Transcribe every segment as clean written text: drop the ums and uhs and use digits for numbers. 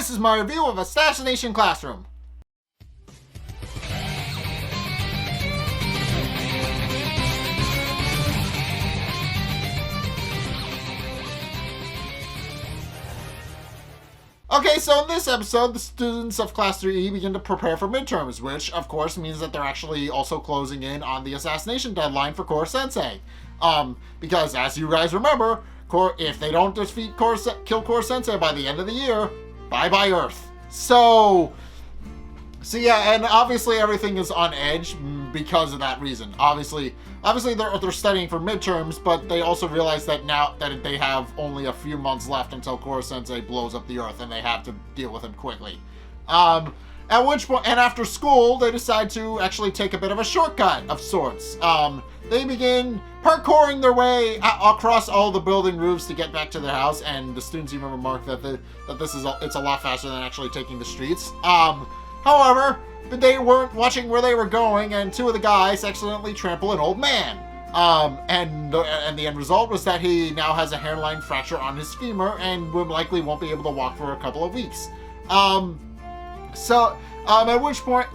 this is my review of Assassination Classroom. Okay, so in this episode, the students of Class 3E begin to prepare for midterms, which, of course, means that they're actually also closing in on the assassination deadline for Korosensei. Because, as you guys remember, if they don't kill Korosensei by the end of the year, bye-bye Earth. So yeah, and obviously everything is on edge because of that reason. Obviously they're studying for midterms, but they also realize that now that they have only a few months left until Korosensei blows up the Earth, and they have to deal with him quickly. At which point, and after school, they decide to actually take a bit of a shortcut of sorts. They begin parkouring their way across all the building roofs to get back to their house, and the students even remark that it's a lot faster than actually taking the streets. However, they weren't watching where they were going, and two of the guys accidentally trample an old man. And the end result was that he now has a hairline fracture on his femur and likely won't be able to walk for a couple of weeks. At which point,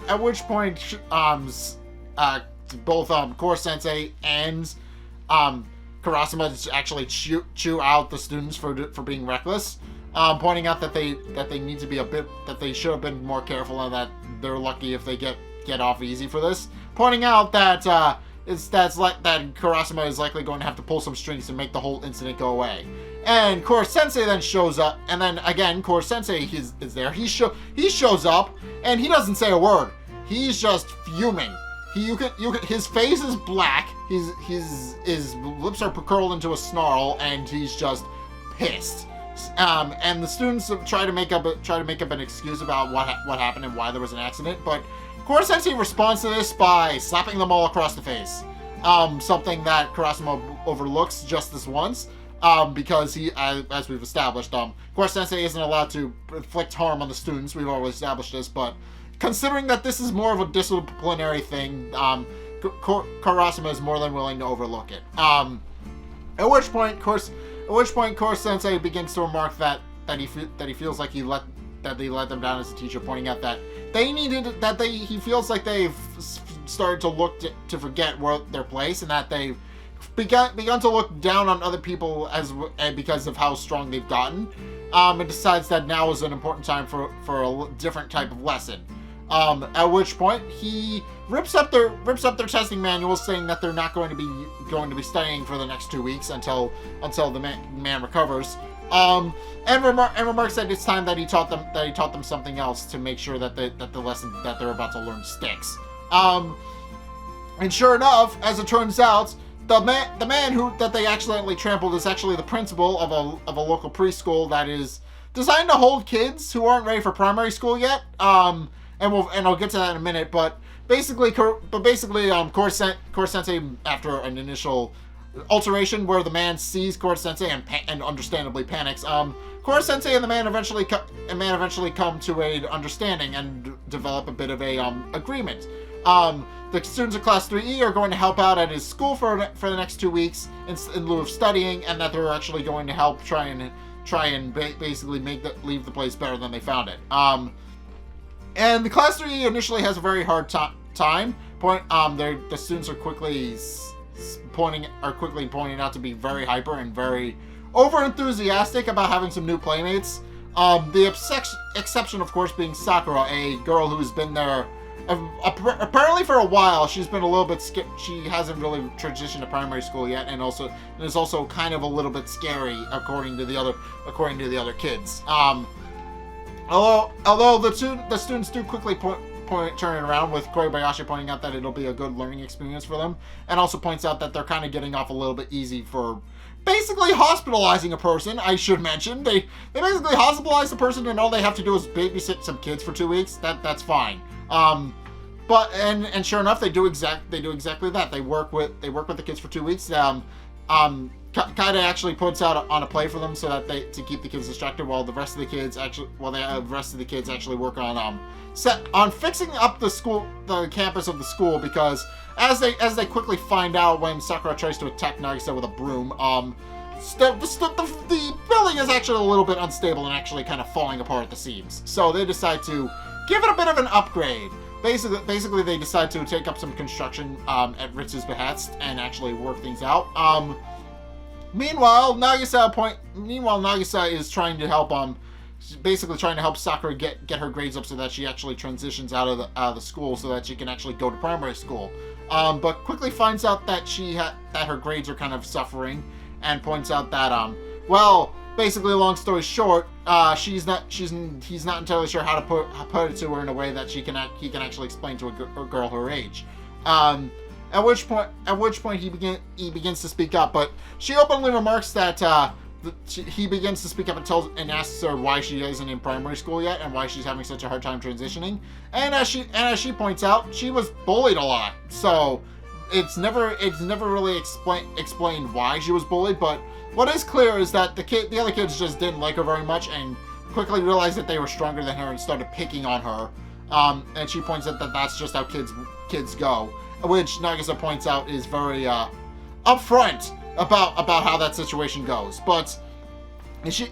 both Korosensei and Karasuma actually chew out the students for being reckless, pointing out that they need to be that they should have been more careful, and that they're lucky if they get off easy for this. Pointing out that Karasuma is likely going to have to pull some strings to make the whole incident go away. And Korosensei then shows up, and then again Korosensei is there. He shows up, and he doesn't say a word. He's just fuming. His face is black. His lips are curled into a snarl, and he's just pissed. And the students try to make up an excuse about what happened and why there was an accident, but Korosensei responds to this by slapping them all across the face. Something that Karasuma overlooks just this once, because he, as we've established, Korosensei isn't allowed to inflict harm on the students. We've already established this, but considering that this is more of a disciplinary thing, Karasuma is more than willing to overlook it. At which point Korosensei begins to remark that he feels like they let them down as a teacher, pointing out that he feels like they've started to look to forget their place, and that they've begun to look down on other people because of how strong they've gotten, and decides that now is an important time for a different type of lesson. At which point he rips up their testing manuals, saying that they're not going to be studying for the next 2 weeks until the man recovers. And remarks that it's time that he taught them something else to make sure that the lesson that they're about to learn sticks. And sure enough, as it turns out, the man that they accidentally trampled is actually the principal of a local preschool that is designed to hold kids who aren't ready for primary school yet. And I'll get to that in a minute, but basically, Korosensei, after an initial alteration where the man sees Korosensei and understandably panics, Korosensei and the man eventually come to an understanding and develop a bit of a agreement. The students of Class 3E are going to help out at his school for the next 2 weeks in lieu of studying, and that they're actually going to help try and basically leave the place better than they found it. And the Class 3 initially has a very hard time. The students are quickly pointing out to be very hyper and very over-enthusiastic about having some new playmates. The exception, of course, being Sakura, a girl who's been there apparently for a while. She's been a little bit she hasn't really transitioned to primary school yet, and is also kind of a little bit scary according to the other kids. Although the students do quickly turn it around, with Koibayashi pointing out that it'll be a good learning experience for them, and also points out that they're kind of getting off a little bit easy for basically hospitalizing a person. I should mention they basically hospitalize a person, and all they have to do is babysit some kids for 2 weeks. That's fine. But sure enough, they do exactly that. They work with the kids for 2 weeks. Kaida actually puts out on a play for them so that to keep the kids distracted, while the rest of the kids actually work on fixing up the campus of the school, because as they quickly find out when Sakura tries to attack Nagisa with a broom, the building is actually a little bit unstable and actually kind of falling apart at the seams. So they decide to give it a bit of an upgrade. Basically, they decide to take up some construction at Ritz's behest and actually work things out. Meanwhile, Nagisa is trying to help basically trying to help Sakura get her grades up so that she actually transitions out of the school so that she can actually go to primary school. But quickly finds out that that her grades are kind of suffering, and points out that well, basically, long story short, he's not entirely sure how to put it to her in a way that he can actually explain to a girl her age. At which point he begins to speak up, but she openly remarks that he begins to speak up and asks her why she isn't in primary school yet and why she's having such a hard time transitioning. And as she points out, she was bullied a lot, so it's never really explained why she was bullied. But what is clear is that the other kids just didn't like her very much and quickly realized that they were stronger than her and started picking on her. And she points out that that's just how kids go, which Nagisa points out is very upfront about how that situation goes. But when she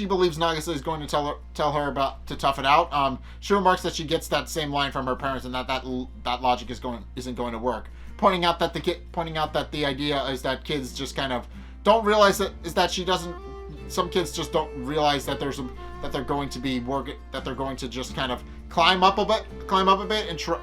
believes Nagisa is going to tell her about to tough it out, she remarks that she gets that same line from her parents and that logic isn't going to work. Pointing out that the idea is that kids just kind of don't realize some kids just don't realize that they're going to just kind of climb up a bit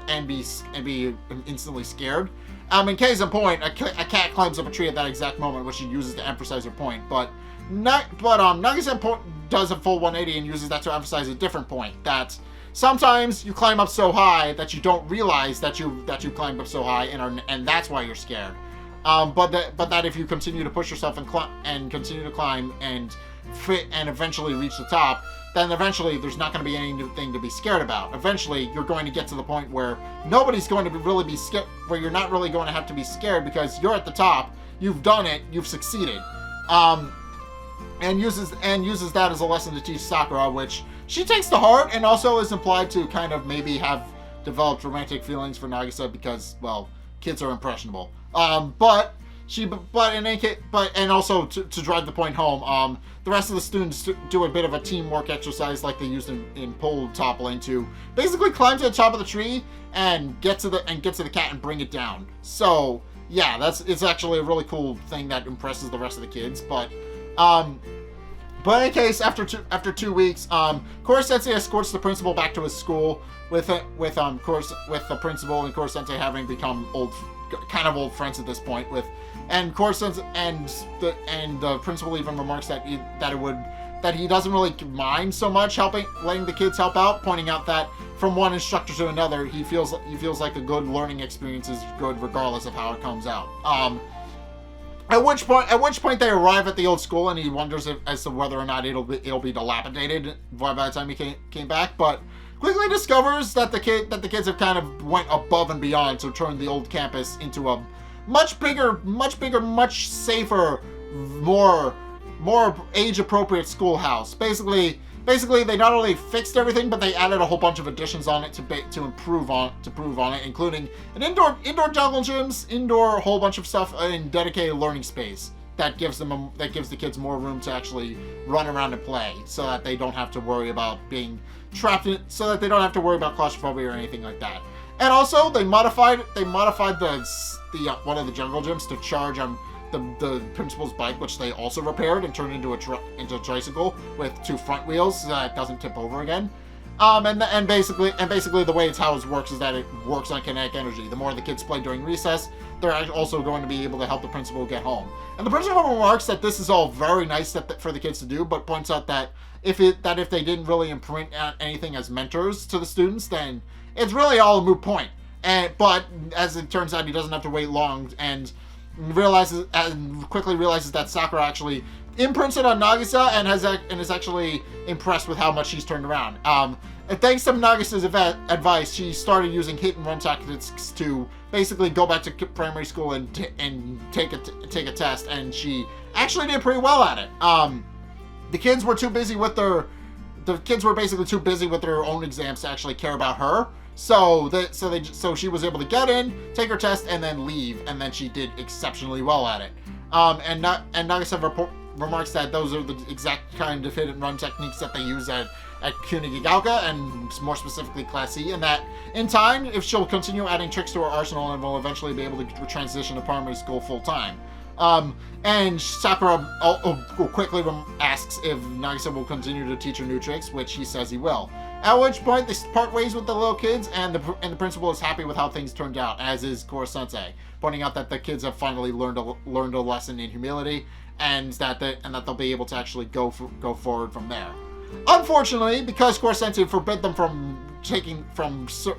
and be instantly scared. In case in point, a cat climbs up a tree at that exact moment, which she uses to emphasize her point. But Nagisa does a full 180 and uses that to emphasize a different point, that sometimes you climb up so high that you don't realize that you climbed up so high and that's why you're scared. But that if you continue to push yourself and continue to climb and eventually reach the top, then eventually there's not going to be anything to be scared about. Eventually, you're going to get to the point where nobody's going to really be scared, where you're not really going to have to be scared because you're at the top, you've done it, you've succeeded. And uses that as a lesson to teach Sakura, which she takes to heart and also is implied to kind of maybe have developed romantic feelings for Nagisa because, well, kids are impressionable. But also to drive the point home, the rest of the students do a bit of a teamwork exercise like they used in pole toppling to basically climb to the top of the tree and get to the cat and bring it down. So yeah, it's actually a really cool thing that impresses the rest of the kids. But in any case, after 2 weeks, Korosensei escorts the principal back to his school with the principal and Korosensei having become old friends at this point. And Korosensei and the principal even remarks that he doesn't really mind so much letting the kids help out, pointing out that from one instructor to another, he feels like a good learning experience is good regardless of how it comes out. At which point they arrive at the old school, and he wonders as to whether or not it'll be dilapidated by the time he came back, but quickly discovers that the kids have kind of went above and beyond to turn the old campus into a much bigger, much safer, more age-appropriate schoolhouse. Basically, they not only fixed everything, but they added a whole bunch of additions on it to improve on it, including an indoor jungle gyms, indoor whole bunch of stuff, and dedicated learning space that gives the kids more room to actually run around and play, so that they don't have to worry about being trapped in, so that they don't have to worry about claustrophobia or anything like that. And also, they modified the one of the jungle gyms to charge the principal's bike, which they also repaired and turned into a tricycle with 2 front wheels so that it doesn't tip over again. And basically the way how it works is that it works on kinetic energy. The more the kids play during recess, they're also going to be able to help the principal get home. And the principal remarks that this is all very nice for the kids to do, but points out that if they didn't really imprint anything as mentors to the students, then it's really all a moot point. But as it turns out, he doesn't have to wait long and quickly realizes that Sakura actually imprinted on Nagisa and is actually impressed with how much she's turned around. And thanks to Nagisa's advice, she started using hit and run tactics to basically go back to primary school and take a test, and she actually did pretty well at it. The kids were basically too busy with their own exams to actually care about her. So she was able to get in, take her test, and then leave, and then she did exceptionally well at it. And Nagasev remarks that those are the exact kind of hit and run techniques that they use at Kunigagaoka, and more specifically Class C, and that in time, if she'll continue adding tricks to her arsenal, and will eventually be able to transition to primary school full time. And Sakura quickly asks if Nagisa will continue to teach her new tricks, which he says he will. At which point they part ways with the little kids, and the principal is happy with how things turned out, as is Korosensei, pointing out that the kids have finally learned a lesson in humility, and that they'll be able to actually go forward from there. Unfortunately, because Korosensei forbid them from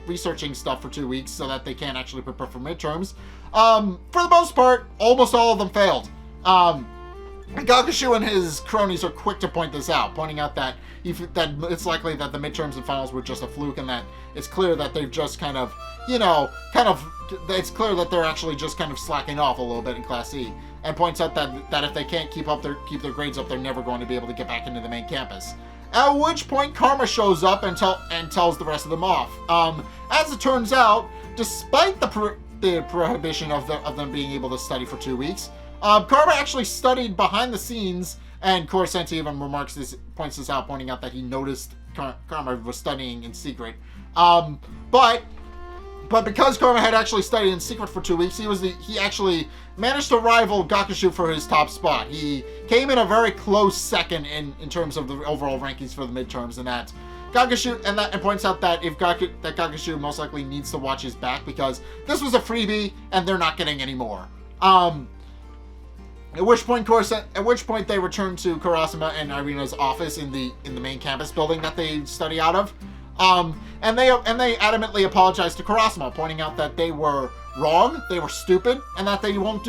researching stuff for 2 weeks so that they can't actually prepare for midterms, for the most part, almost all of them failed. Gakushu and his cronies are quick to point this out, pointing out that it's likely that the midterms and finals were just a fluke, and that it's clear that they've just it's clear that they're actually just kind of slacking off a little bit in Class C, and points out that if they can't keep their grades up, they're never going to be able to get back into the main campus. At which point, Karma shows up and tells the rest of them off. As it turns out, despite the prohibition of them being able to study for 2 weeks, Karma actually studied behind the scenes, and Korosensei even points this out, pointing out that he noticed Karma was studying in secret. But because Karma had actually studied in secret for 2 weeks, he actually managed to rival Gakushu for his top spot. He came in a very close second in terms of the overall rankings for the midterms, and that Gakushu and points out that Gakushu most likely needs to watch his back, because this was a freebie and they're not getting any more. At which point they return to Kurasama and Irina's office in the main campus building that they study out of. And they adamantly apologize to Kurasama, pointing out that they were wrong, they were stupid, and that they won't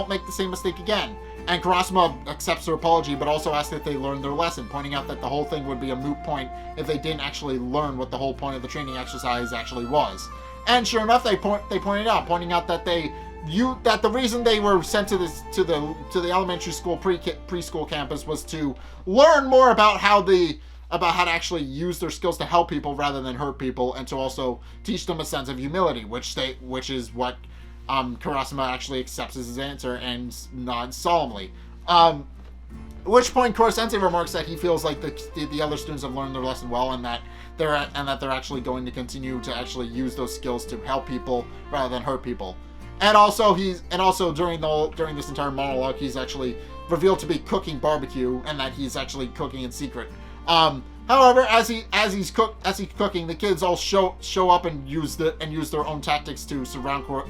make the same mistake again. And Kurasama accepts their apology, but also asks if they learned their lesson, pointing out that the whole thing would be a moot point if they didn't actually learn what the whole point of the training exercise actually was. And sure enough, they pointed out, pointing out that that the reason they were sent to the elementary school preschool campus was to learn more about how to actually use their skills to help people rather than hurt people, and to also teach them a sense of humility, which is what Kurasama actually accepts as his answer and nods solemnly. At which point Korosensei remarks that he feels like the other students have learned their lesson well, and that they're actually going to continue to actually use those skills to help people rather than hurt people. And also during this entire monologue, he's actually revealed to be cooking barbecue, and that he's actually cooking in secret. However, as he's cooking, the kids all show up and use their own tactics to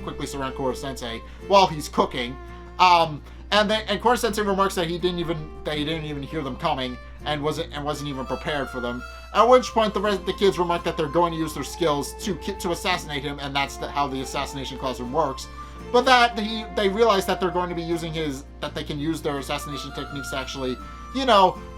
quickly surround Korosensei while he's cooking. And Korosensei remarks that he didn't even hear them coming, and wasn't even prepared for them. At which point the kids remark that they're going to use their skills to assassinate him, and that's how the assassination classroom works. But that they realize that they're going to be that they can use their assassination techniques to actually,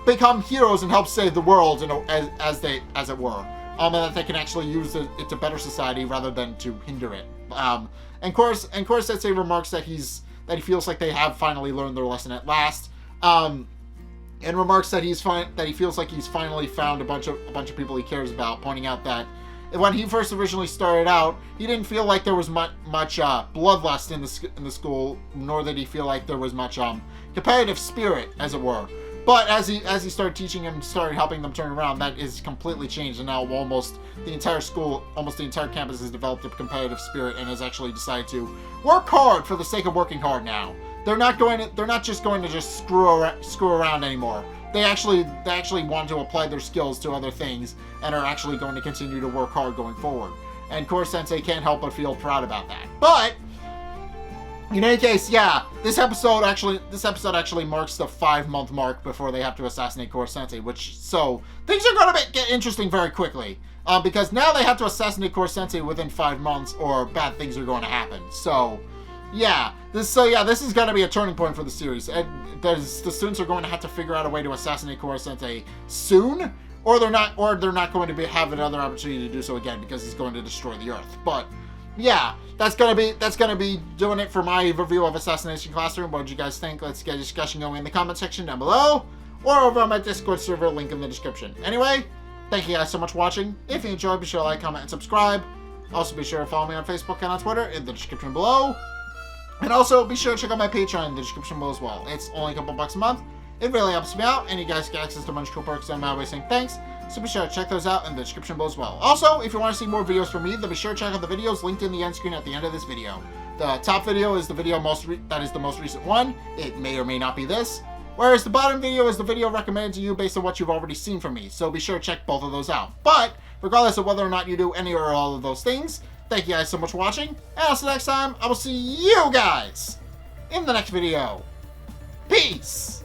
become heroes and help save the world, as it were. And that they can actually use it to better society rather than to hinder it. And Korosensei remarks that he feels like they have finally learned their lesson at last. And remarks that he feels like he's finally found a bunch of people he cares about, pointing out that when he first originally started out, he didn't feel like there was much bloodlust in the school, nor did he feel like there was much competitive spirit, as it were. But as he started teaching and started helping them turn around, that is completely changed, and now almost the entire campus has developed a competitive spirit and has actually decided to work hard for the sake of working hard now. They're not just going to screw around anymore. They actually want to apply their skills to other things, and are actually going to continue to work hard going forward. And Korosensei can't help but feel proud about that. But in any case, yeah, this episode actually marks the 5-month mark before they have to assassinate Korosensei, so things are going to get interesting very quickly. Because now they have to assassinate Korosensei within 5 months, or bad things are going to happen. So this is going to be a turning point for the series. The students are going to have to figure out a way to assassinate Korosensei soon, or they're not going to have another opportunity to do so again, because he's going to destroy the Earth. But yeah, that's gonna be doing it for my review of Assassination Classroom. What did you guys think? Let's get a discussion going in the comment section down below, or over on my Discord server, link in the description. Anyway, thank you guys so much for watching. If you enjoyed, be sure to like, comment, and subscribe. Also, be sure to follow me on Facebook and on Twitter in the description below. And also, be sure to check out my Patreon in the description below as well. It's only a couple bucks a month. It really helps me out, and you guys get access to a bunch of cool perks that I'm always saying thanks. So be sure to check those out in the description below as well. Also, if you want to see more videos from me, then be sure to check out the videos linked in the end screen at the end of this video. The top video is the video that is the most recent one. It may or may not be this. Whereas the bottom video is the video recommended to you based on what you've already seen from me. So be sure to check both of those out. But, regardless of whether or not you do any or all of those things, thank you guys so much for watching. And until next time, I will see you guys in the next video. Peace!